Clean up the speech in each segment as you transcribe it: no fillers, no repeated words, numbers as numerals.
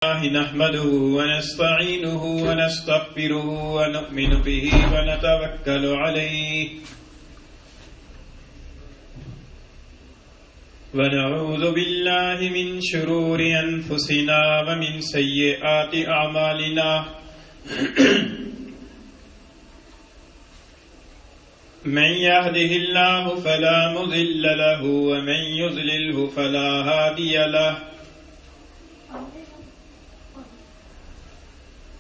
نحمده ونستعينه ونستغفره ونؤمن به ونتوكل عليه ونعوذ بالله من شرور أنفسنا ومن سيئات أعمالنا من يهده الله فلا مضل له ومن يضلله فلا هادي له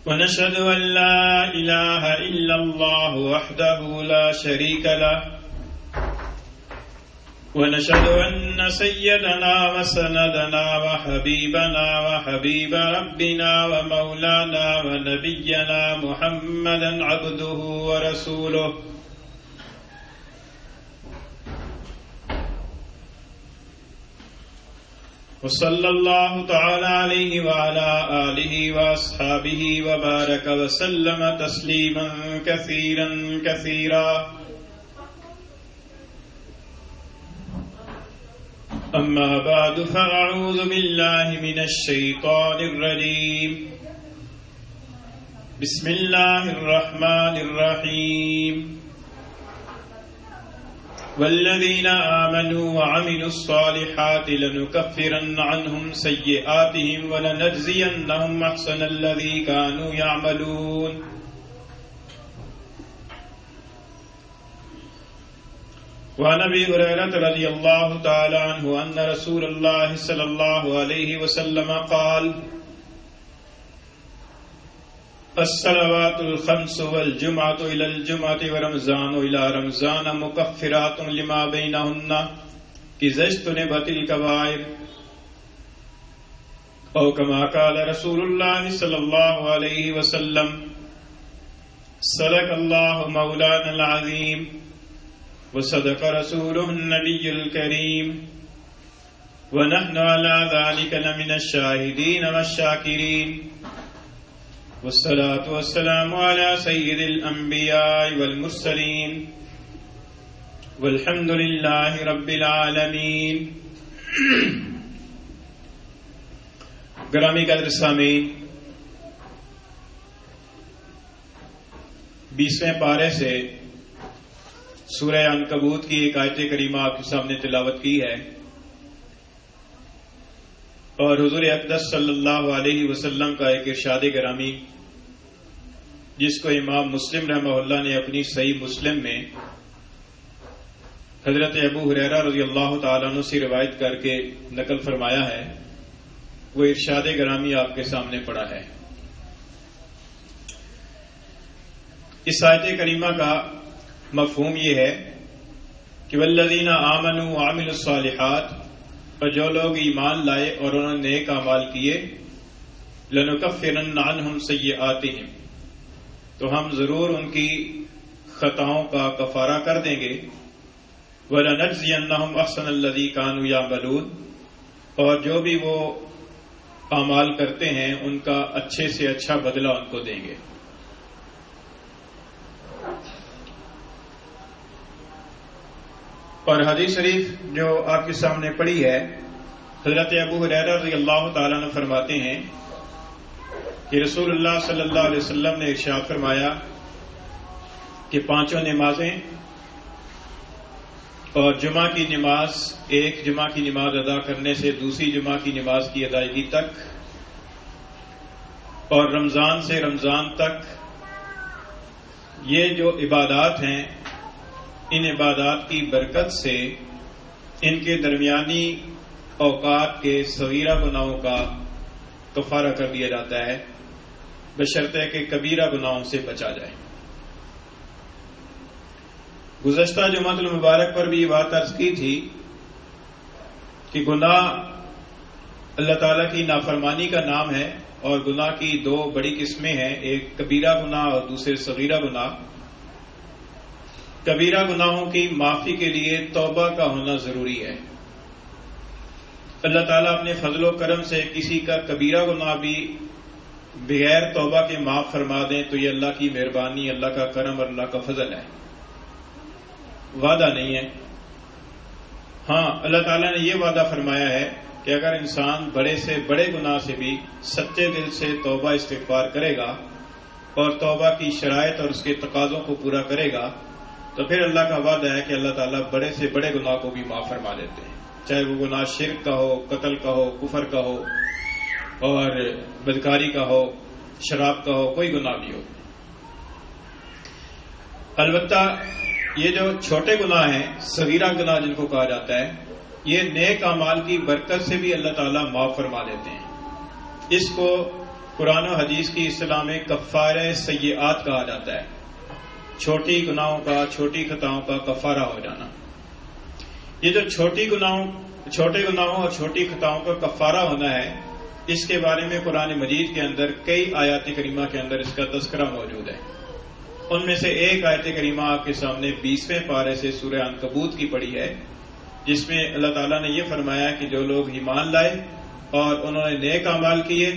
ونشهد أن لا إله إلا الله وحده لا شريك له ونشهد أن سيدنا وسندنا وحبيبنا وحبيب ربنا ومولانا ونبينا محمدا عبده ورسوله وصلى الله تعالى عليه وعلى آله وأصحابه وبارك وسلم تسليما كثيرا كثيرا أما بعد فأعوذ بالله من الشيطان الرجيم بسم الله الرحمن الرحيم والذين آمنوا وعملوا الصالحات لنكفرن عنهم سيئاتهم ولنجزينهم أحسن الذي كانوا يعملون وعن أبي هريرة رضي الله تعالى عنه أن رسول الله صلى الله عليه وسلم قال الصلوات الخمس والجمعة إلى الجمعة ورمضان إلى رمضان مكفرات لما بينهن إذا اجتنبت الكبائر أو كما قال رسول الله صلى الله عليه وسلم صدق الله مولانا العظيم وصدق رسوله النبي الكريم ونحن على ذلك لمن الشاهدين والشاكرين والصلاة والسلام على سيد الأنبياء والمرسلين والحمد لله رب العالمین۔ گرامی قدر سامعین، 20ویں پارے سے سورہ عنکبوت کی ایک آیت کریمہ آپ کے سامنے تلاوت کی ہے، اور حضور اقدس صلی اللہ علیہ وسلم کا ایک ارشاد گرامی جس کو امام مسلم رحمہ اللہ نے اپنی صحیح مسلم میں حضرت ابو ہریرہ رضی اللہ تعالیٰ عنہ سے روایت کر کے نقل فرمایا ہے، وہ ارشاد گرامی آپ کے سامنے پڑا ہے۔ اس آیت کریمہ کا مفہوم یہ ہے کہ والذین آمنوا وعملوا الصالحات، اور جو لوگ ایمان لائے اور انہوں نے نیک اعمال کیے، لنکفرن عنہم سیئاتہم، تو ہم ضرور ان کی خطاؤں کا کفارہ کر دیں گے، ولنجزینہم احسن الذی کانوا یعملون، اور جو بھی وہ اعمال کرتے ہیں ان کا اچھے سے اچھا بدلہ ان کو دیں گے۔ اور حدیث شریف جو آپ کے سامنے پڑھی ہے، حضرت ابو ہریرہ رضی اللہ تعالیٰ عنہ فرماتے ہیں کہ رسول اللہ صلی اللہ علیہ وسلم نے ارشاد فرمایا کہ 5 نمازیں اور جمعہ کی نماز، ایک جمعہ کی نماز ادا کرنے سے دوسری جمعہ کی نماز کی ادائیگی تک، اور رمضان سے رمضان تک، یہ جو عبادات ہیں ان عبادات کی برکت سے ان کے درمیانی اوقات کے صغیرہ گناہوں کا کفارہ کر دیا جاتا ہے، بشرطے کہ کبیرہ گناہوں سے بچا جائے۔ گزشتہ جمعہ المبارک پر بھی یہ بات عرض کی تھی کہ گناہ اللہ تعالیٰ کی نافرمانی کا نام ہے، اور گناہ کی 2 بڑی قسمیں ہیں، ایک کبیرہ گناہ اور دوسرے صغیرہ گناہ۔ کبیرہ گناہوں کی معافی کے لیے توبہ کا ہونا ضروری ہے۔ اللہ تعالیٰ اپنے فضل و کرم سے کسی کا کبیرہ گناہ بھی بغیر توبہ کے معاف فرما دیں تو یہ اللہ کی مہربانی، اللہ کا کرم اور اللہ کا فضل ہے، وعدہ نہیں ہے۔ ہاں، اللہ تعالیٰ نے یہ وعدہ فرمایا ہے کہ اگر انسان بڑے سے بڑے گناہ سے بھی سچے دل سے توبہ استغفار کرے گا اور توبہ کی شرائط اور اس کے تقاضوں کو پورا کرے گا تو پھر اللہ کا وعدہ ہے کہ اللہ تعالیٰ بڑے سے بڑے گناہ کو بھی معاف فرما دیتے ہیں، چاہے وہ گناہ شرک کا ہو، قتل کا ہو، کفر کا ہو اور بدکاری کا ہو، شراب کا ہو، کوئی گناہ بھی ہو۔ البتہ یہ جو چھوٹے گناہ ہیں، صغیرہ گناہ جن کو کہا جاتا ہے، یہ نیک اعمال کی برکت سے بھی اللہ تعالیٰ معاف فرما دیتے ہیں۔ اس کو قرآن و حدیث کی اصطلاح میں کفارہ سیئات کہا جاتا ہے، چھوٹی گناہوں کا، چھوٹی خطاؤں کا کفارہ ہو جانا۔ یہ جو چھوٹے گناہوں اور چھوٹی خطاؤں کا کفارہ ہونا ہے، اس کے بارے میں قرآن مجید کے اندر کئی آیات کریمہ کے اندر اس کا تذکرہ موجود ہے۔ ان میں سے ایک آیت کریمہ آپ کے سامنے 20ویں پارے سے سورہ عنکبوت کی پڑھی ہے، جس میں اللہ تعالیٰ نے یہ فرمایا کہ جو لوگ ایمان لائے اور انہوں نے نیک اعمال کیے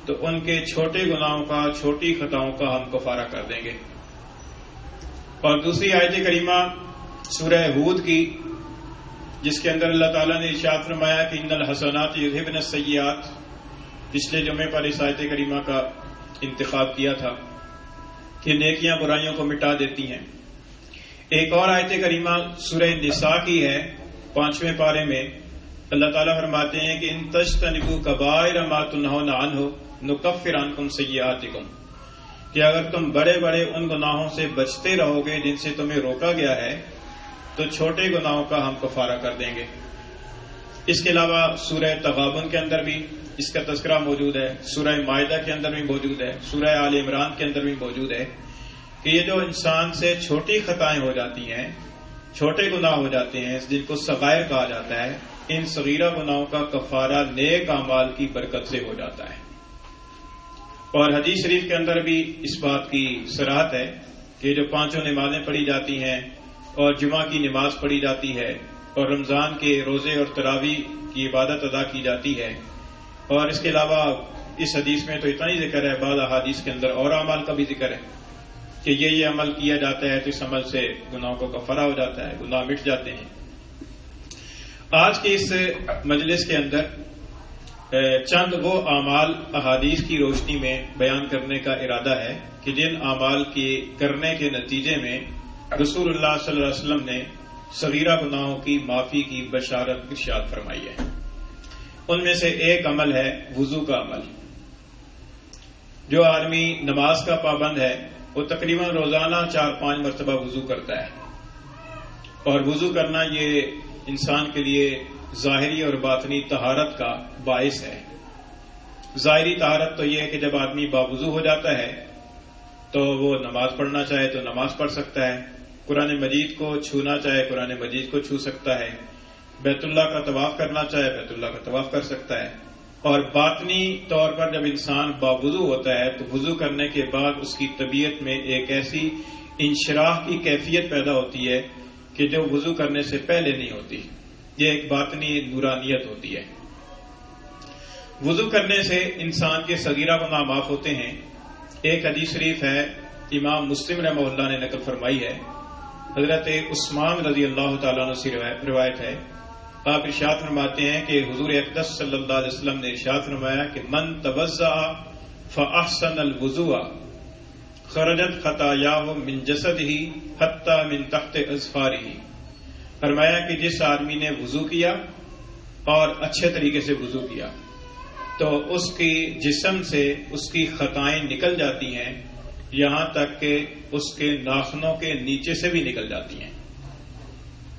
تو ان کے چھوٹے گناہوں کا، چھوٹی خطاؤں کا ہم کفارہ کر دیں گے۔ اور دوسری آیت کریمہ سورہ ہود کی، جس کے اندر اللہ تعالیٰ نے ارشاد فرمایا کہ ان الحسنات یذہبن السیئات، پچھلے جمعے پر اس آیت کریمہ کا انتخاب کیا تھا کہ نیکیاں برائیوں کو مٹا دیتی ہیں۔ ایک اور آیت کریمہ سورہ نساء کی ہے، 5ویں پارے میں اللہ تعالیٰ فرماتے ہیں کہ ان تجتنبوا کبائر ما تنہون عنہ نکفر عنکم سیئاتکم، کہ اگر تم بڑے بڑے ان گناہوں سے بچتے رہو گے جن سے تمہیں روکا گیا ہے تو چھوٹے گناہوں کا ہم کفارہ کر دیں گے۔ اس کے علاوہ سورہ تغابن کے اندر بھی اس کا تذکرہ موجود ہے، سورہ مائدہ کے اندر بھی موجود ہے، سورہ آل عمران کے اندر بھی موجود ہے کہ یہ جو انسان سے چھوٹی خطائیں ہو جاتی ہیں، چھوٹے گناہ ہو جاتے ہیں جن کو صغائر کہا جاتا ہے، ان صغیرہ گناہوں کا کفارہ نیک اعمال کی برکت سے ہو جاتا ہے۔ اور حدیث شریف کے اندر بھی اس بات کی صراحت ہے کہ جو 5 نمازیں پڑھی جاتی ہیں اور جمعہ کی نماز پڑھی جاتی ہے اور رمضان کے روزے اور تراویح کی عبادت ادا کی جاتی ہے، اور اس کے علاوہ اس حدیث میں تو اتنا ہی ذکر ہے، بعض احادیث کے اندر اور اعمال کا بھی ذکر ہے کہ یہ عمل کیا جاتا ہے تو اس عمل سے گناہوں کو کفارہ ہو جاتا ہے، گناہ مٹ جاتے ہیں۔ آج کے اس مجلس کے اندر چند وہ اعمال احادیث کی روشنی میں بیان کرنے کا ارادہ ہے کہ جن اعمال کے کرنے کے نتیجے میں رسول اللہ صلی اللہ علیہ وسلم نے صغیرہ گناہوں کی معافی کی بشارت ارشاد فرمائی ہے۔ ان میں سے ایک عمل ہے وضو کا عمل۔ جو آدمی نماز کا پابند ہے وہ تقریباً روزانہ 4-5 مرتبہ وضو کرتا ہے، اور وضو کرنا یہ انسان کے لیے ظاہری اور باطنی طہارت کا باعث ہے۔ ظاہری طہارت تو یہ ہے کہ جب آدمی باوضو ہو جاتا ہے تو وہ نماز پڑھنا چاہے تو نماز پڑھ سکتا ہے، قرآن مجید کو چھونا چاہے قرآن مجید کو چھو سکتا ہے، بیت اللہ کا طواف کرنا چاہے بیت اللہ کا طواف کر سکتا ہے۔ اور باطنی طور پر جب انسان باوضو ہوتا ہے تو وضو کرنے کے بعد اس کی طبیعت میں ایک ایسی انشراح کی کیفیت پیدا ہوتی ہے کہ جو وضو کرنے سے پہلے نہیں ہوتی، یہ ایک باطنی نورانیت ہوتی ہے۔ وضو کرنے سے انسان کے صغیرہ گناہ معاف ہوتے ہیں۔ ایک حدیث شریف ہے، امام مسلم رحمہ اللہ نے نقل فرمائی ہے، حضرت عثمان رضی اللہ تعالیٰ عنہ سے روایت ہے، آپ ارشاد فرماتے ہیں کہ حضور اقدس صلی اللہ علیہ وسلم نے ارشاد فرمایا کہ من توضأ فاحسن الوضوء خرجت خطاياه من جسده حتى من تحت اظفاره، فرمایا کہ جس آدمی نے وضو کیا اور اچھے طریقے سے وضو کیا تو اس کی جسم سے اس کی خطائیں نکل جاتی ہیں، یہاں تک کہ اس کے ناخنوں کے نیچے سے بھی نکل جاتی ہیں۔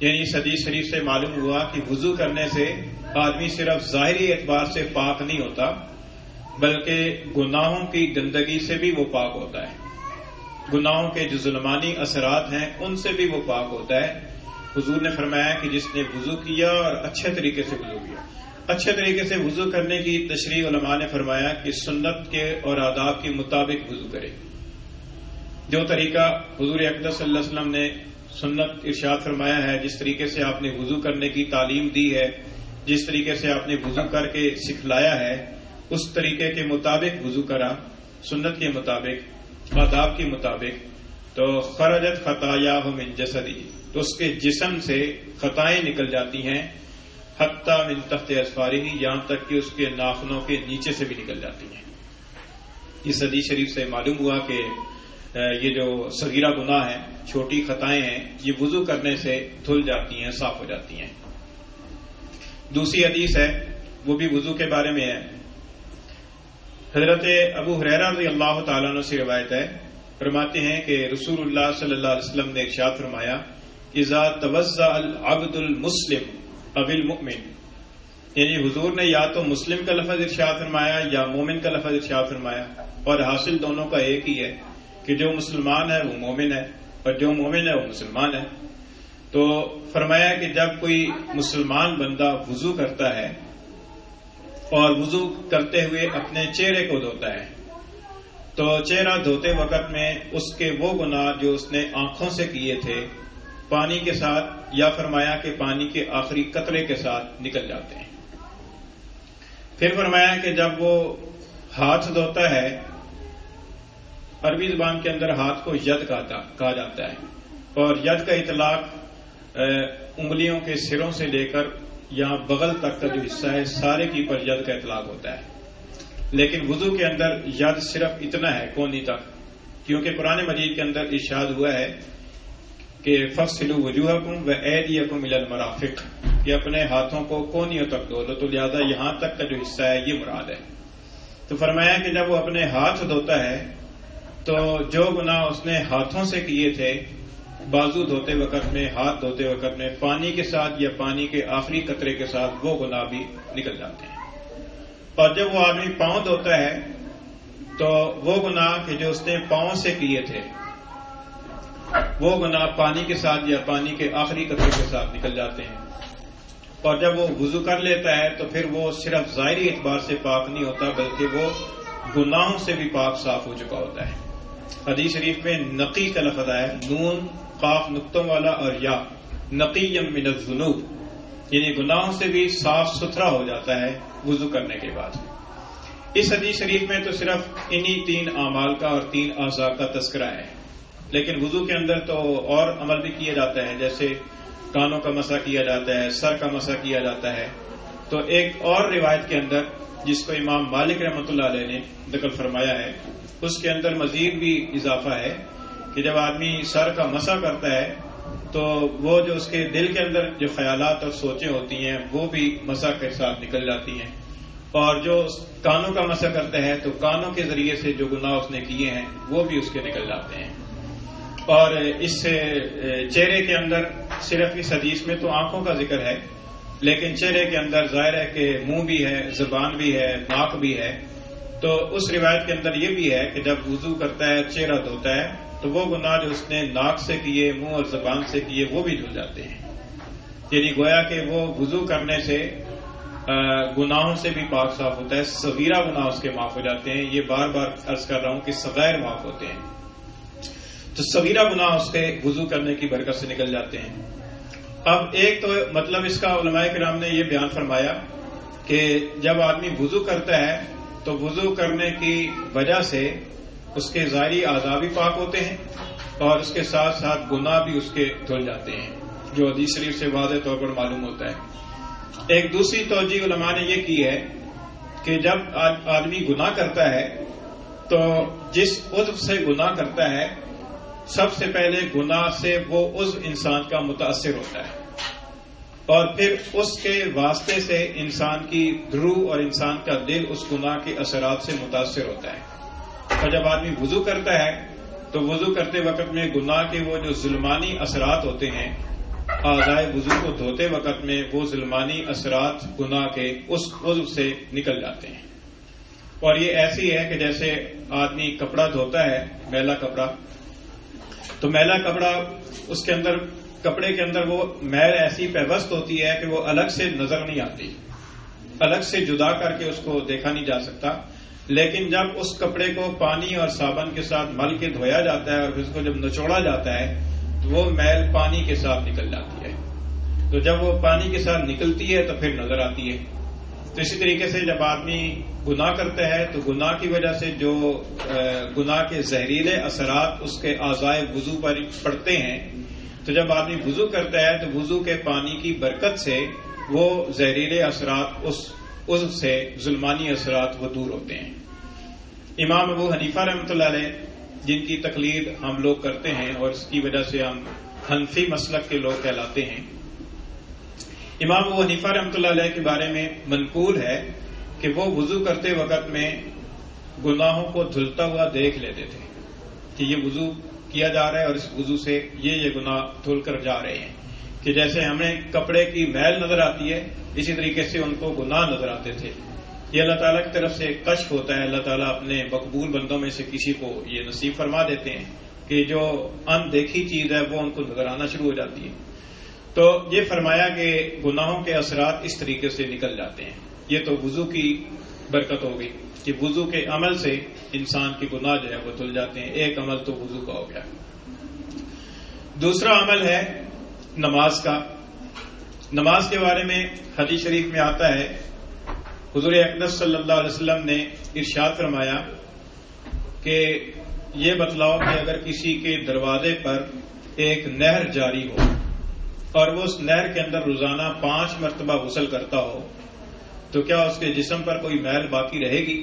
یعنی اس حدیث شریف سے معلوم ہوا کہ وضو کرنے سے آدمی صرف ظاہری اعتبار سے پاک نہیں ہوتا بلکہ گناہوں کی گندگی سے بھی وہ پاک ہوتا ہے، گناہوں کے جو ظلمانی اثرات ہیں ان سے بھی وہ پاک ہوتا ہے۔ حضور نے فرمایا کہ جس نے وضو کیا اور اچھے طریقے سے وضو کیا، اچھے طریقے سے وضو کرنے کی تشریح علماء نے فرمایا کہ سنت کے اور آداب کے مطابق وضو کرے۔ جو طریقہ حضور اقدس صلی اللہ علیہ وسلم نے سنت ارشاد فرمایا ہے، جس طریقے سے آپ نے وضو کرنے کی تعلیم دی ہے، جس طریقے سے آپ نے وضو کر کے سکھلایا ہے، اس طریقے کے مطابق وضو کرا، سنت کے مطابق، آداب کے مطابق، تو خرجت خطاياه من جسدی، تو اس کے جسم سے خطائیں نکل جاتی ہیں حتی من تحت اظفارہ، یہاں تک کہ اس کے ناخنوں کے نیچے سے بھی نکل جاتی ہیں۔ اس حدیث شریف سے معلوم ہوا کہ یہ جو صغیرہ گناہ ہیں، چھوٹی خطائیں ہیں، یہ وضو کرنے سے دھل جاتی ہیں، صاف ہو جاتی ہیں۔ دوسری حدیث ہے، وہ بھی وضو کے بارے میں ہے۔ حضرت ابو ہریرہ رضی اللہ تعالیٰ عنہ سے روایت ہے، فرماتے ہیں کہ رسول اللہ صلی اللہ علیہ وسلم نے ارشاد فرمایا، اذا توضأ العبد المسلم او المؤمن، یعنی حضور نے یا تو مسلم کا لفظ ارشاد فرمایا یا مومن کا لفظ ارشاد فرمایا، اور حاصل دونوں کا ایک ہی ہے کہ جو مسلمان ہے وہ مومن ہے اور جو مومن ہے وہ مسلمان ہے۔ تو فرمایا کہ جب کوئی مسلمان بندہ وضو کرتا ہے اور وضو کرتے ہوئے اپنے چہرے کو دھوتا ہے، تو چہرہ دھوتے وقت میں اس کے وہ گناہ جو اس نے آنکھوں سے کیے تھے پانی کے ساتھ، یا فرمایا کہ پانی کے آخری قطرے کے ساتھ نکل جاتے ہیں۔ پھر فرمایا کہ جب وہ ہاتھ دھوتا ہے، عربی زبان کے اندر ہاتھ کو ید کہا جاتا ہے، اور ید کا اطلاق انگلیوں کے سروں سے لے کر یہاں بغل تک کا جو حصہ ہے سارے کی پر ید کا اطلاق ہوتا ہے، لیکن وضو کے اندر ید صرف اتنا ہے، کونی تک، کیونکہ قرآن مجید کے اندر ارشاد ہوا ہے کہ فَاغْسِلُوا وُجُوهَكُمْ وَأَيْدِيَكُمْ إِلَى الْمَرَافِقِ، کہ اپنے ہاتھوں کو کونیوں تک دھو لو، تو لہذا یہاں تک کا جو حصہ ہے یہ مراد ہے۔ تو فرمایا کہ جب وہ اپنے ہاتھ دھوتا ہے تو جو گناہ اس نے ہاتھوں سے کیے تھے بازو دھوتے وقت میں، ہاتھ دھوتے وقت میں، پانی کے ساتھ یا پانی کے آخری قطرے کے ساتھ وہ گناہ بھی نکل جاتے ہیں۔ اور جب وہ آدمی پاؤں دھوتا ہے تو وہ گناہ کہ جو اس نے پاؤں سے کیے تھے وہ گناہ پانی کے ساتھ یا پانی کے آخری قطرے کے ساتھ نکل جاتے ہیں۔ اور جب وہ وضو کر لیتا ہے تو پھر وہ صرف ظاہری اعتبار سے پاک نہیں ہوتا بلکہ وہ گناہوں سے بھی پاک صاف ہو چکا ہوتا ہے۔ حدیث شریف میں نقی کا لفظ ہے، نون قاف نقطوں والا اور یا، نقی من الذنوب، یعنی گناہوں سے بھی صاف ستھرا ہو جاتا ہے وضو کرنے کے بعد۔ اس حدیث شریف میں تو صرف انہی 3 اعمال کا اور 3 اعضاء کا تذکرہ ہے، لیکن وضو کے اندر تو اور عمل بھی کیا جاتا ہے، جیسے کانوں کا مسح کیا جاتا ہے، سر کا مسح کیا جاتا ہے۔ تو ایک اور روایت کے اندر جس کو امام مالک رحمۃ اللہ علیہ نے نقل فرمایا ہے، اس کے اندر مزید بھی اضافہ ہے کہ جب آدمی سر کا مسح کرتا ہے تو وہ جو اس کے دل کے اندر جو خیالات اور سوچیں ہوتی ہیں وہ بھی مسح کے ساتھ نکل جاتی ہیں، اور جو کانوں کا مسح کرتا ہے تو کانوں کے ذریعے سے جو گناہ اس نے کیے ہیں وہ بھی اس کے نکل جاتے ہیں۔ اور اس چہرے کے اندر صرف اس حدیث میں تو آنکھوں کا ذکر ہے، لیکن چہرے کے اندر ظاہر ہے کہ منہ بھی ہے، زبان بھی ہے، ناک بھی ہے۔ تو اس روایت کے اندر یہ بھی ہے کہ جب وضو کرتا ہے، چہرہ دھوتا ہے، تو وہ گناہ جو اس نے ناک سے کیے، منہ اور زبان سے کیے وہ بھی دھل جاتے ہیں، یعنی گویا کہ وہ وضو کرنے سے گناہوں سے بھی پاک صاف ہوتا ہے، صغیرہ گناہ اس کے معاف ہو جاتے ہیں۔ یہ بار بار عرض کر رہا ہوں کہ صغائر معاف ہوتے ہیں، تو صغیرہ گناہ اس کے وضو کرنے کی برکت سے نکل جاتے ہیں۔ اب ایک تو مطلب اس کا علماء کرام نے یہ بیان فرمایا کہ جب آدمی وضو کرتا ہے تو وضو کرنے کی وجہ سے اس کے ظاہری اعضاء بھی پاک ہوتے ہیں اور اس کے ساتھ ساتھ گناہ بھی اس کے دھل جاتے ہیں، جو حدیث شریف سے واضح طور پر معلوم ہوتا ہے۔ ایک دوسری توجہ علماء نے یہ کی ہے کہ جب آدمی گناہ کرتا ہے تو جس عضو سے گناہ کرتا ہے سب سے پہلے گناہ سے وہ عضو انسان کا متاثر ہوتا ہے، اور پھر اس کے واسطے سے انسان کی روح اور انسان کا دل اس گناہ کے اثرات سے متاثر ہوتا ہے۔ اور جب آدمی وضو کرتا ہے تو وضو کرتے وقت میں گناہ کے وہ جو ظلمانی اثرات ہوتے ہیں، اعضائے وضو کو دھوتے وقت میں وہ ظلمانی اثرات گناہ کے اس عضو سے نکل جاتے ہیں۔ اور یہ ایسی ہے کہ جیسے آدمی کپڑا دھوتا ہے، میلا کپڑا، تو میلا کپڑا اس کے اندر، کپڑے کے اندر وہ میل ایسی پیوست ہوتی ہے کہ وہ الگ سے نظر نہیں آتی، الگ سے جدا کر کے اس کو دیکھا نہیں جا سکتا، لیکن جب اس کپڑے کو پانی اور صابن کے ساتھ مل کے دھویا جاتا ہے اور پھر اس کو جب نچوڑا جاتا ہے تو وہ میل پانی کے ساتھ نکل جاتی ہے، تو جب وہ پانی کے ساتھ نکلتی ہے تو پھر نظر آتی ہے۔ تو اسی طریقے سے جب آدمی گناہ کرتا ہے تو گناہ کی وجہ سے جو گناہ کے زہریلے اثرات اس کے اعضائے وضو پر پڑتے ہیں، تو جب آدمی وضو کرتا ہے تو وضو کے پانی کی برکت سے وہ زہریلے اثرات اس سے ظلمانی اثرات وہ دور ہوتے ہیں۔ امام ابو حنیفہ رحمۃ اللہ علیہ جن کی تقلید ہم لوگ کرتے ہیں اور اس کی وجہ سے ہم حنفی مسلک کے لوگ کہلاتے ہیں، امام ابو حنیفہ رحمۃ اللہ علیہ کے بارے میں منقول ہے کہ وہ وضو کرتے وقت میں گناہوں کو دھلتا ہوا دیکھ لیتے تھے کہ یہ وضو کیا جا رہا ہے اور اس وضو سے یہ گناہ دھل کر جا رہے ہیں، کہ جیسے ہمیں کپڑے کی میل نظر آتی ہے اسی طریقے سے ان کو گناہ نظر آتے تھے۔ یہ اللہ تعالیٰ کی طرف سے کشف ہوتا ہے، اللہ تعالیٰ اپنے مقبول بندوں میں سے کسی کو یہ نصیب فرما دیتے ہیں کہ جو ان دیکھی چیز ہے وہ ان کو نظر آنا شروع ہو جاتی ہے۔ تو یہ فرمایا کہ گناہوں کے اثرات اس طریقے سے نکل جاتے ہیں۔ یہ تو وضو کی برکت ہو گئی کہ وضو کے عمل سے انسان کے گناہ جو ہے وہ دھل جاتے ہیں۔ ایک عمل تو وضو کا ہو گیا۔ دوسرا عمل ہے نماز کا۔ نماز کے بارے میں حدیث شریف میں آتا ہے، حضور اقدس صلی اللہ علیہ وسلم نے ارشاد فرمایا کہ یہ بتلاؤ کہ اگر کسی کے دروازے پر ایک نہر جاری ہو اور وہ اس نہر کے اندر روزانہ 5 مرتبہ غسل کرتا ہو تو کیا اس کے جسم پر کوئی میل باقی رہے گی؟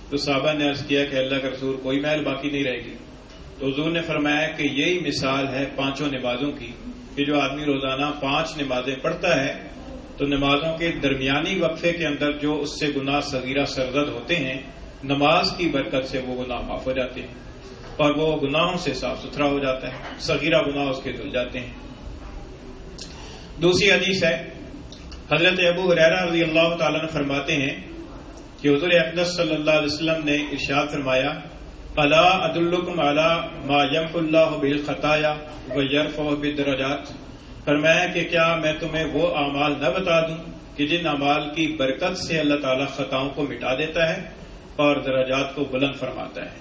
تو صحابہ نے عرض کیا کہ اللہ کے رسول کوئی میل باقی نہیں رہے گی۔ تو حضور نے فرمایا کہ یہی مثال ہے 5 نمازوں کی، کہ جو آدمی روزانہ 5 نمازیں پڑھتا ہے تو نمازوں کے درمیانی وقفے کے اندر جو اس سے گناہ صغیرہ سرزد ہوتے ہیں، نماز کی برکت سے وہ گناہ معاف ہو جاتے ہیں اور وہ گناہوں سے صاف ستھرا ہو جاتا ہے، صغیرہ گناہ اس کے دھل جاتے ہیں۔ دوسری حدیث ہے، حضرت ابو ہریرہ رضی اللہ تعالیٰ عنہ فرماتے ہیں کہ حضور اقدس صلی اللہ علیہ وسلم نے ارشاد فرمایا، الا ادلکم علی ما یمحو اللہ بہ الخطایا ویرفع بالدرجات، فرمایا کہ کیا میں تمہیں وہ اعمال نہ بتا دوں کہ جن اعمال کی برکت سے اللہ تعالیٰ خطاؤں کو مٹا دیتا ہے اور درجات کو بلند فرماتا ہے۔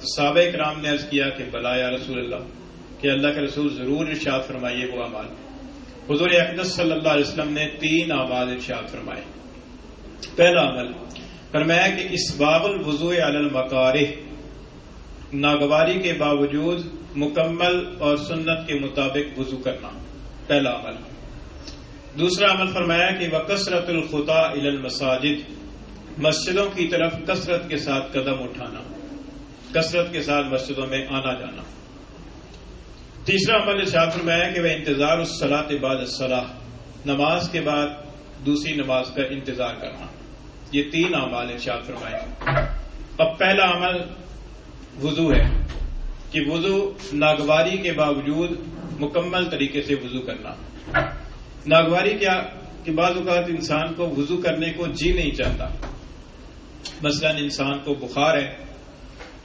صحابہ کرام نے عرض کیا کہ بلا یا رسول اللہ، کہ اللہ کے رسول ضرور ارشاد فرمائیے وہ اعمال۔ حضور اقدس صلی اللہ علیہ وسلم نے 3 اعمال ارشاد فرمائے۔ پہلا عمل فرمایا کہ اسباغ الوضوء علی المکارہ، ناگواری کے باوجود مکمل اور سنت کے مطابق وضو کرنا، پہلا عمل۔ دوسرا عمل فرمایا کہ وکثرت الخطا الی المساجد، مسجدوں کی طرف کثرت کے ساتھ قدم اٹھانا، کثرت کے ساتھ مسجدوں میں آنا جانا۔ تیسرا عمل ارشاد فرمایا کہ وہ انتظار الصلاۃ بعد الصلاۃ، نماز کے بعد دوسری نماز کا انتظار کرنا۔ یہ 3 اعمال ارشاد فرمائے۔ اب پہلا عمل وضو ہے کہ وضو ناگواری کے باوجود مکمل طریقے سے وضو کرنا۔ ناگواری کیا کہ بعض اوقات انسان کو وضو کرنے کو جی نہیں چاہتا، مثلا انسان کو بخار ہے،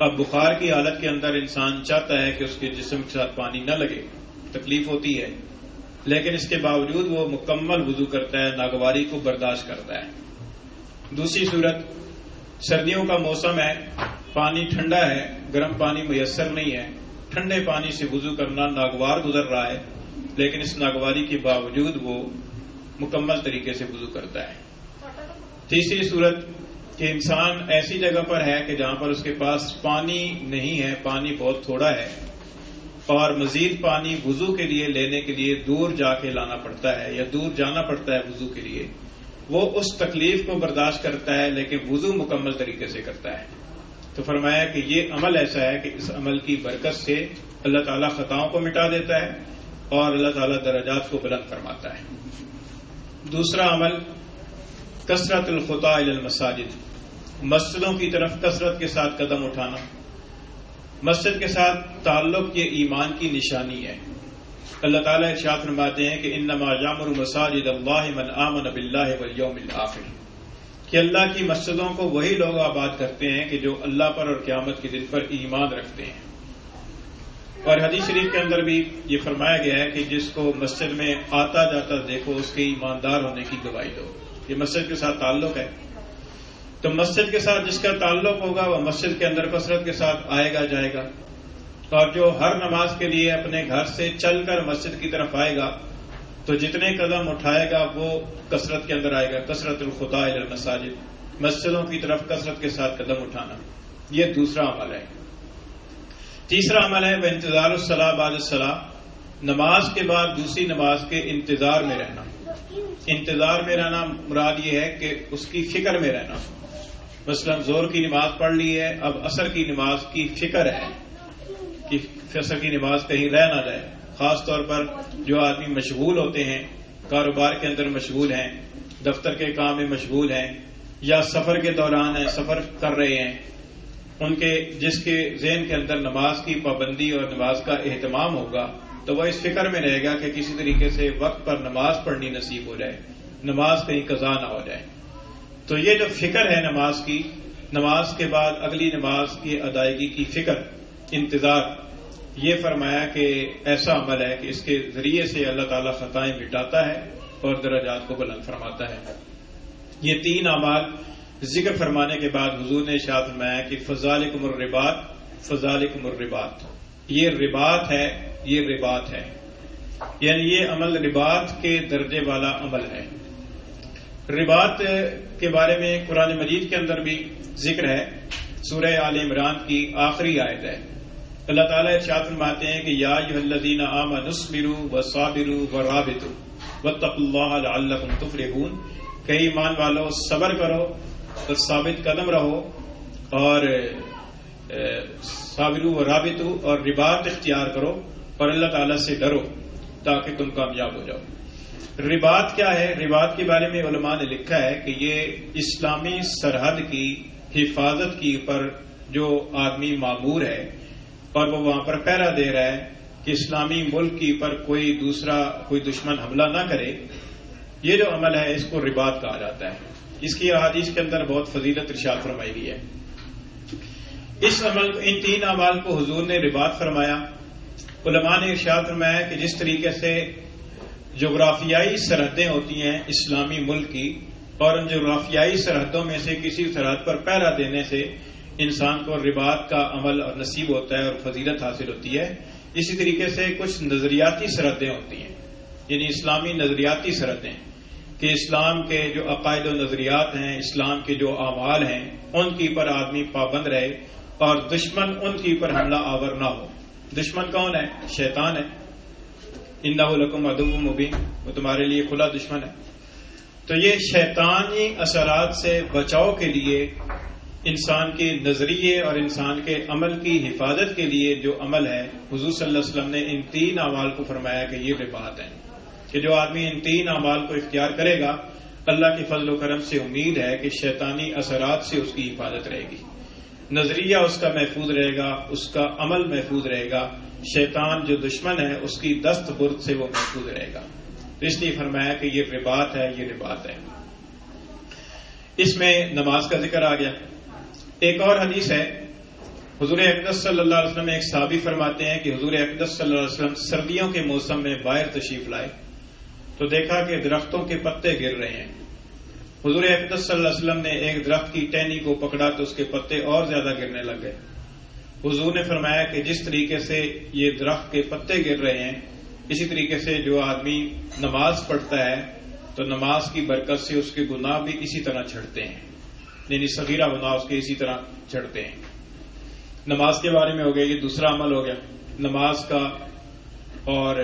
اب بخار کی حالت کے اندر انسان چاہتا ہے کہ اس کے جسم کے ساتھ پانی نہ لگے، تکلیف ہوتی ہے، لیکن اس کے باوجود وہ مکمل وضو کرتا ہے، ناگواری کو برداشت کرتا ہے۔ دوسری صورت، سردیوں کا موسم ہے، پانی ٹھنڈا ہے، گرم پانی میسر نہیں ہے، ٹھنڈے پانی سے وضو کرنا، ناگوار گزر رہا ہے لیکن اس ناگواری کے باوجود وہ مکمل طریقے سے وضو کرتا ہے۔ تیسری صورت کہ انسان ایسی جگہ پر ہے کہ جہاں پر اس کے پاس پانی نہیں ہے، پانی بہت تھوڑا ہے اور مزید پانی وضو کے لیے لینے کے لیے دور جا کے لانا پڑتا ہے یا دور جانا پڑتا ہے وضو کے لیے، وہ اس تکلیف کو برداشت کرتا ہے لیکن وضو مکمل طریقے سے کرتا ہے۔ تو فرمایا کہ یہ عمل ایسا ہے کہ اس عمل کی برکت سے اللہ تعالیٰ خطاؤں کو مٹا دیتا ہے اور اللہ تعالیٰ درجات کو بلند فرماتا ہے۔ دوسرا عمل کثرت الخطا الی المساجد، مسجدوں کی طرف کثرت کے ساتھ قدم اٹھانا۔ مسجد کے ساتھ تعلق یہ ایمان کی نشانی ہے۔ اللہ تعالیٰ ارشاد فرماتے ہیں کہ انما یعمر مساجد اللہ من آمن باللہ والیوم الآخر، کہ اللہ کی مسجدوں کو وہی لوگ آباد کرتے ہیں کہ جو اللہ پر اور قیامت کے دن پر ایمان رکھتے ہیں۔ اور حدیث شریف کے اندر بھی یہ فرمایا گیا ہے کہ جس کو مسجد میں آتا جاتا دیکھو اس کے ایماندار ہونے کی گواہی دو۔ یہ مسجد کے ساتھ تعلق ہے، تو مسجد کے ساتھ جس کا تعلق ہوگا وہ مسجد کے اندر کثرت کے ساتھ آئے گا جائے گا، اور جو ہر نماز کے لیے اپنے گھر سے چل کر مسجد کی طرف آئے گا تو جتنے قدم اٹھائے گا وہ کثرت کے اندر آئے گا۔ کثرت الخطا الی المساجد، مسجدوں کی طرف کثرت کے ساتھ قدم اٹھانا، یہ دوسرا عمل ہے۔ تیسرا عمل ہے وہ انتظار الصلاۃ بعد الصلاۃ، نماز کے بعد دوسری نماز کے انتظار میں رہنا۔ انتظار میں رہنا مراد یہ ہے کہ اس کی فکر میں رہنا. مثلا زور کی نماز پڑھ لی ہے، اب عصر کی نماز کی فکر ہے کہ عصر کی نماز کہیں رہ نہ جائے. خاص طور پر جو آدمی مشغول ہوتے ہیں، کاروبار کے اندر مشغول ہیں، دفتر کے کام میں مشغول ہیں، یا سفر کے دوران ہیں، سفر کر رہے ہیں، ان کے جس کے ذہن کے اندر نماز کی پابندی اور نماز کا اہتمام ہوگا تو وہ اس فکر میں رہے گا کہ کسی طریقے سے وقت پر نماز پڑھنی نصیب ہو جائے، نماز کہیں قضا نہ ہو جائے. تو یہ جو فکر ہے نماز کی، نماز کے بعد اگلی نماز کی ادائیگی کی فکر، انتظار، یہ فرمایا کہ ایسا عمل ہے کہ اس کے ذریعے سے اللہ تعالیٰ خطائیں مٹاتا ہے اور درجات کو بلند فرماتا ہے. یہ تین اعمال ذکر فرمانے کے بعد حضور نے ارشاد فرمایا کہ فذالکم الرباط، فذالکم الرباط، یہ رباط ہے، یہ رباط ہے، یعنی یہ عمل رباط کے درجے والا عمل ہے. رباط کے بارے میں قرآن مجید کے اندر بھی ذکر ہے. سورہ آل عمران کی آخری آیت ہے. اللہ تعالیٰ ارشاد فرماتے ہیں کہ یا ایھا الذین آمنوا اصبروا وصابروا ورابطوا واتقوا اللہ لعلکم تفلحون، کہ ایمان والو صبر کرو اور ثابت قدم رہو، اور صابروا ورابطوا، اور رباط اختیار کرو اور اللہ تعالیٰ سے ڈرو تاکہ تم کامیاب ہو جاؤ. رباط کیا ہے؟ رباط کے بارے میں علماء نے لکھا ہے کہ یہ اسلامی سرحد کی حفاظت کی پر جو آدمی مامور ہے اور وہ وہاں پر پہرا دے رہا ہے کہ اسلامی ملک کی پر کوئی دشمن حملہ نہ کرے، یہ جو عمل ہے اس کو رباط کہا جاتا ہے. اس کی احادیث کے اندر بہت فضیلت ارشاد فرمائی گئی ہے. اس عمل، ان تین اعمال کو حضور نے رباط فرمایا. علماء نے ارشاد فرمایا کہ جس طریقے سے جغرافیائی سرحدیں ہوتی ہیں اسلامی ملک کی، اور ان جغرافیائی سرحدوں میں سے کسی سرحد پر پہرا دینے سے انسان کو رباط کا عمل اور نصیب ہوتا ہے اور فضیلت حاصل ہوتی ہے، اسی طریقے سے کچھ نظریاتی سرحدیں ہوتی ہیں، یعنی اسلامی نظریاتی سرحدیں، کہ اسلام کے جو عقائد و نظریات ہیں، اسلام کے جو اعمال ہیں، ان کی پر آدمی پابند رہے اور دشمن ان کی پر حملہ آور نہ ہو. دشمن کون ہے؟ شیطان ہے. انہ لکم عدو مبین، وہ تمہارے لیے کھلا دشمن ہے. تو یہ شیطانی اثرات سے بچاؤ کے لیے انسان کے نظریے اور انسان کے عمل کی حفاظت کے لیے جو عمل ہے، حضور صلی اللہ علیہ وسلم نے ان تین اعمال کو فرمایا کہ یہ رباط ہے، کہ جو آدمی ان تین اعمال کو اختیار کرے گا، اللہ کے فضل و کرم سے امید ہے کہ شیطانی اثرات سے اس کی حفاظت رہے گی، نظریہ اس کا محفوظ رہے گا، اس کا عمل محفوظ رہے گا، شیطان جو دشمن ہے اس کی دست برد سے وہ محفوظ رہے گا. تو اس لیے فرمایا کہ یہ رباط ہے، یہ رباط ہے. اس میں نماز کا ذکر آ گیا. ایک اور حدیث ہے، حضور اقدس صلی اللہ علیہ وسلم ایک صحابی فرماتے ہیں کہ حضور اقدس صلی اللہ علیہ وسلم سردیوں کے موسم میں باہر تشریف لائے تو دیکھا کہ درختوں کے پتے گر رہے ہیں. حضور اقدس صلی اللہ علیہ وسلم نے ایک درخت کی ٹہنی کو پکڑا تو اس کے پتے اور زیادہ گرنے لگ گئے. حضور نے فرمایا کہ جس طریقے سے یہ درخت کے پتے گر رہے ہیں، اسی طریقے سے جو آدمی نماز پڑھتا ہے تو نماز کی برکت سے اس کے گناہ بھی اسی طرح جھڑتے ہیں، یعنی صغیرہ گناہ اس کے اسی طرح جھڑتے ہیں. نماز کے بارے میں ہو گیا. یہ دوسرا عمل ہو گیا نماز کا، اور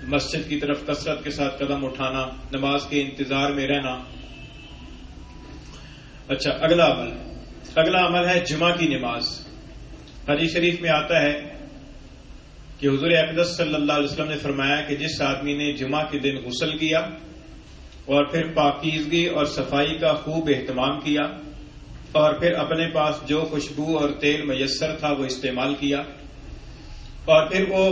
مسجد کی طرف کثرت کے ساتھ قدم اٹھانا، نماز کے انتظار میں رہنا. اچھا، اگلا عمل ہے جمعہ کی نماز. حدیث شریف میں آتا ہے کہ حضور اقدس صلی اللہ علیہ وسلم نے فرمایا کہ جس آدمی نے جمعہ کے دن غسل کیا اور پھر پاکیزگی اور صفائی کا خوب اہتمام کیا اور پھر اپنے پاس جو خوشبو اور تیل میسر تھا وہ استعمال کیا اور پھر وہ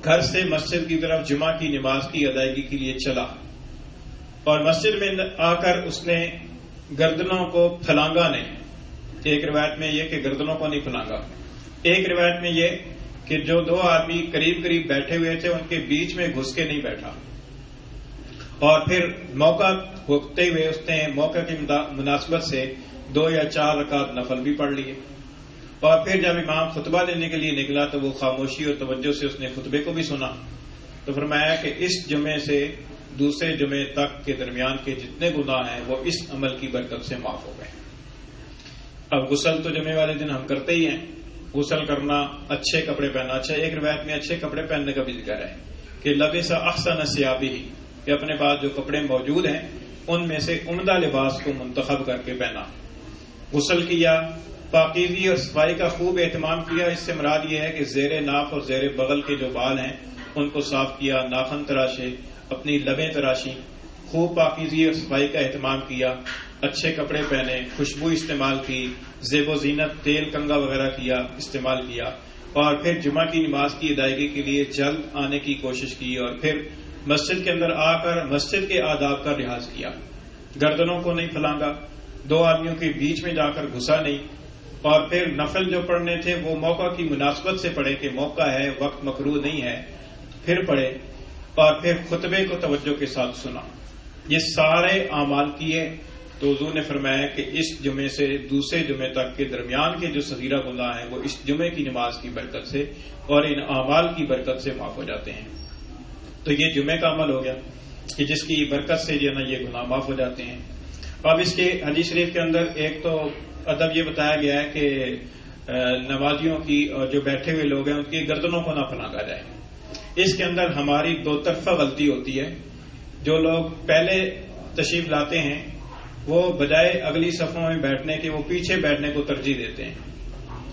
گھر سے مسجد کی طرف جمعہ کی نماز کی ادائیگی کے لیے چلا اور مسجد میں آ کر اس نے گردنوں کو پھلانگا نہیں. ایک روایت میں یہ کہ گردنوں کو نہیں پھلانگا، ایک روایت میں یہ کہ جو دو آدمی قریب قریب بیٹھے ہوئے تھے ان کے بیچ میں گھس کے نہیں بیٹھا، اور پھر موقع ہوتے ہوئے اس نے موقع کی مناسبت سے 2 یا 4 رکعت نفل بھی پڑھ لیے. اور پھر جب امام خطبہ دینے کے لیے نکلا تو وہ خاموشی اور توجہ سے اس نے خطبے کو بھی سنا. تو فرمایا کہ اس جمعے سے دوسرے جمعے تک کے درمیان کے جتنے گناہ ہیں وہ اس عمل کی برکت سے معاف ہو گئے. اب غسل تو جمعے والے دن ہم کرتے ہی ہیں، غسل کرنا، اچھے کپڑے پہننا. اچھا، ایک روایت میں اچھے کپڑے پہننے کا بھی ذکر ہے کہ لبس احسن ثیابہ، کہ اپنے پاس جو کپڑے موجود ہیں ان میں سے عمدہ لباس کو منتخب کر کے پہنا، غسل کیا، پاکیزگی اور صفائی کا خوب اہتمام کیا۔ اس سے مراد یہ ہے کہ زیر ناف اور زیر بغل کے جو بال ہیں ان کو صاف کیا، ناخن تراشے، اپنی لبیں تراشی، خوب پاکیزگی اور صفائی کا اہتمام کیا، اچھے کپڑے پہنے، خوشبو استعمال کی، زیب و زینت، تیل کنگا وغیرہ کیا استعمال کیا، اور پھر جمعہ کی نماز کی ادائیگی کے لیے جلد آنے کی کوشش کی، اور پھر مسجد کے اندر آ کر مسجد کے آداب کا لحاظ کیا، گردنوں کو نہیں پھلانگا، دو آدمیوں کے بیچ میں جا کر گھسا نہیں، اور پھر نفل جو پڑھنے تھے وہ موقع کی مناسبت سے پڑھے کہ موقع ہے، وقت مکروہ نہیں ہے، پھر پڑھے، اور پھر خطبے کو توجہ کے ساتھ سنا۔ یہ سارے اعمال کیے تو حضور نے فرمایا کہ اس جمعے سے دوسرے جمعے تک کے درمیان کے جو صغیرہ گناہ ہیں وہ اس جمعے کی نماز کی برکت سے اور ان اعمال کی برکت سے معاف ہو جاتے ہیں۔ تو یہ جمعے کا عمل ہو گیا کہ جس کی برکت سے جو ہے نا یہ گناہ معاف ہو جاتے ہیں۔ اب اس کے حدیث شریف کے اندر ایک تو ادب یہ بتایا گیا ہے کہ نمازیوں کی اور جو بیٹھے ہوئے لوگ ہیں ان کی گردنوں کو نہ پھلانگا جائے۔ اس کے اندر ہماری دو طرفہ غلطی ہوتی ہے۔ جو لوگ پہلے تشریف لاتے ہیں وہ بجائے اگلی صفوں میں بیٹھنے کے وہ پیچھے بیٹھنے کو ترجیح دیتے ہیں،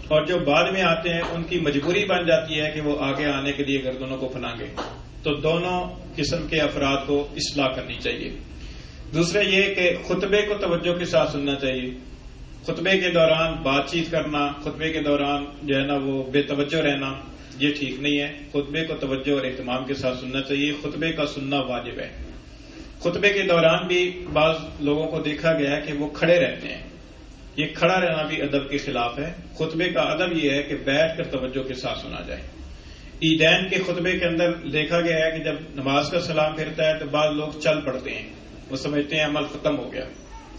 اور جو بعد میں آتے ہیں ان کی مجبوری بن جاتی ہے کہ وہ آگے آنے کے لیے گردنوں کو پھلانگے۔ تو دونوں قسم کے افراد کو اصلاح کرنی چاہیے۔ دوسرا یہ کہ خطبے کو توجہ کے ساتھ سننا چاہیے۔ خطبے کے دوران بات چیت کرنا، خطبے کے دوران جو ہے نا وہ بے توجہ رہنا، یہ ٹھیک نہیں ہے۔ خطبے کو توجہ اور اہتمام کے ساتھ سننا چاہیے۔ خطبے کا سننا واجب ہے۔ خطبے کے دوران بھی بعض لوگوں کو دیکھا گیا ہے کہ وہ کھڑے رہتے ہیں، یہ کھڑا رہنا بھی ادب کے خلاف ہے۔ خطبے کا ادب یہ ہے کہ بیٹھ کر توجہ کے ساتھ سنا جائے۔ عیدین کے خطبے کے اندر دیکھا گیا ہے کہ جب نماز کا سلام پھرتا ہے تو بعض لوگ چل پڑتے ہیں، وہ سمجھتے ہیں عمل ختم ہو گیا،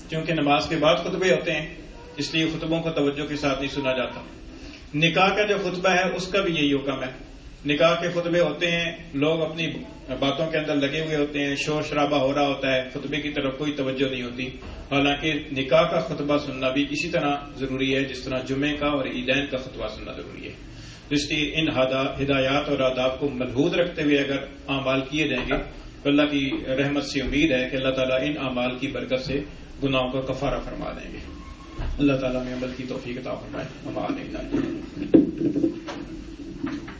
کیونکہ نماز کے بعد خطبے ہوتے ہیں اس لیے خطبوں کو توجہ کے ساتھ نہیں سنا جاتا۔ نکاح کا جو خطبہ ہے اس کا بھی یہی حکم ہے۔ نکاح کے خطبے ہوتے ہیں، لوگ اپنی باتوں کے اندر لگے ہوئے ہوتے ہیں، شور شرابہ ہو رہا ہوتا ہے، خطبے کی طرف کوئی توجہ نہیں ہوتی۔ حالانکہ نکاح کا خطبہ سننا بھی اسی طرح ضروری ہے جس طرح جمعے کا اور عیدین کا خطبہ سننا ضروری ہے۔ تو اس لیے ان ہدایات اور آداب کو ملحوظ رکھتے ہوئے اگر اعمال کیے جائیں گے تو اللہ کی رحمت سے امید ہے کہ اللہ تعالیٰ ان اعمال کی برکت سے گناہوں کا کفارہ فرما دیں گے۔ اللہ تعالیٰ میں عمل کی توفیق عطا فرمائے۔